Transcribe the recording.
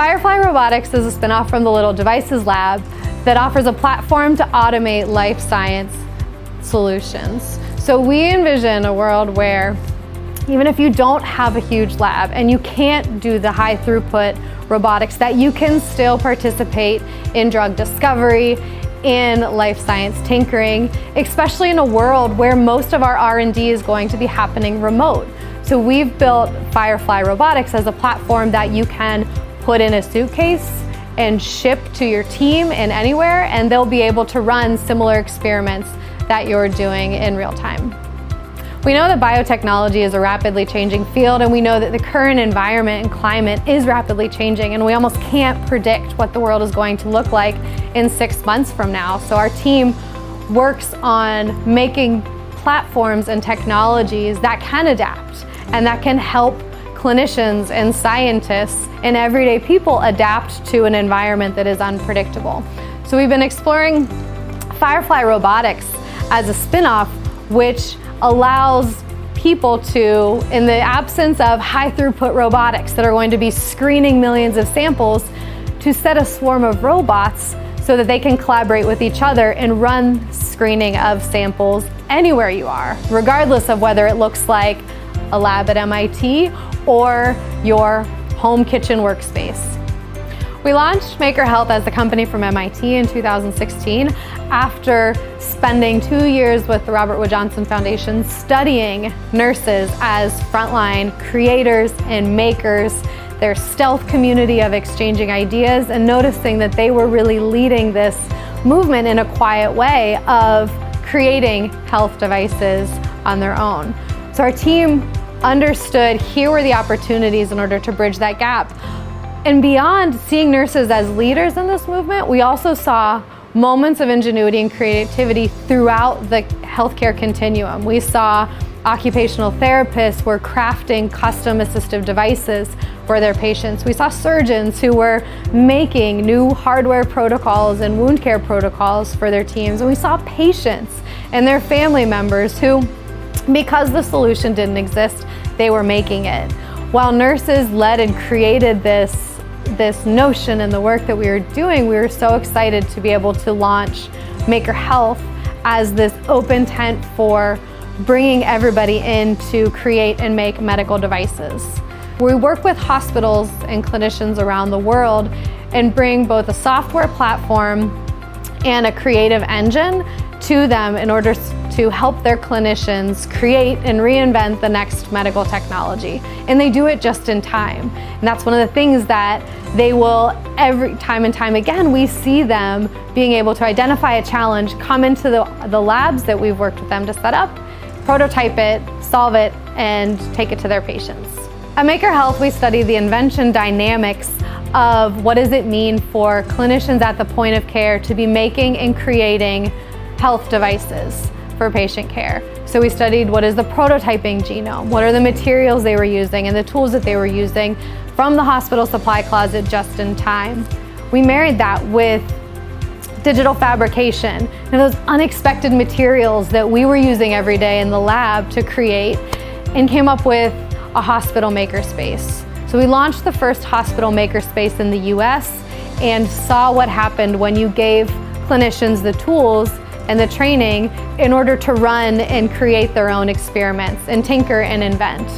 Firefly Robotics is a spinoff from the Little Devices Lab that offers a platform to automate life science solutions. So we envision a world where even if you don't have a huge lab and you can't do the high throughput robotics, that you can still participate in drug discovery, in life science tinkering, especially in a world where most of our R&D is going to be happening remote. So we've built Firefly Robotics as a platform that you can put in a suitcase and ship to your team in anywhere, and they'll be able to run similar experiments that you're doing in real time. We know that biotechnology is a rapidly changing field, and we know that the current environment and climate is rapidly changing, and we almost can't predict what the world is going to look like in 6 months from now. So our team works on making platforms and technologies that can adapt and that can help clinicians and scientists and everyday people adapt to an environment that is unpredictable. So we've been exploring Firefly Robotics as a spin-off, which allows people to, in the absence of high throughput robotics that are going to be screening millions of samples, to set a swarm of robots so that they can collaborate with each other and run screening of samples anywhere you are, regardless of whether it looks like a lab at MIT or your home kitchen workspace. We launched Maker Health as a company from MIT in 2016 after spending 2 years with the Robert Wood Johnson Foundation studying nurses as frontline creators and makers, their stealth community of exchanging ideas, and noticing that they were really leading this movement in a quiet way of creating health devices on their own. So our team understood here were the opportunities in order to bridge that gap. And beyond seeing nurses as leaders in this movement, we also saw moments of ingenuity and creativity throughout the healthcare continuum. We saw occupational therapists were crafting custom assistive devices for their patients. We saw surgeons who were making new hardware protocols and wound care protocols for their teams. And we saw patients and their family members who, because the solution didn't exist, they were making it. While nurses led and created this notion and the work that we were doing, we were so excited to be able to launch Maker Health as this open tent for bringing everybody in to create and make medical devices. We work with hospitals and clinicians around the world and bring both a software platform and a creative engine to them in order to help their clinicians create and reinvent the next medical technology. And they do it just in time. And that's one of the things that they will, every time and time again, we see them being able to identify a challenge, come into the labs that we've worked with them to set up, prototype it, solve it, and take it to their patients. At Maker Health, we study the invention dynamics of what does it mean for clinicians at the point of care to be making and creating health devices for patient care. So we studied what is the prototyping genome, what are the materials they were using and the tools that they were using from the hospital supply closet just in time. We married that with digital fabrication and those unexpected materials that we were using every day in the lab to create, and came up with a hospital makerspace. So we launched the first hospital makerspace in the US and saw what happened when you gave clinicians the tools and the training in order to run and create their own experiments and tinker and invent.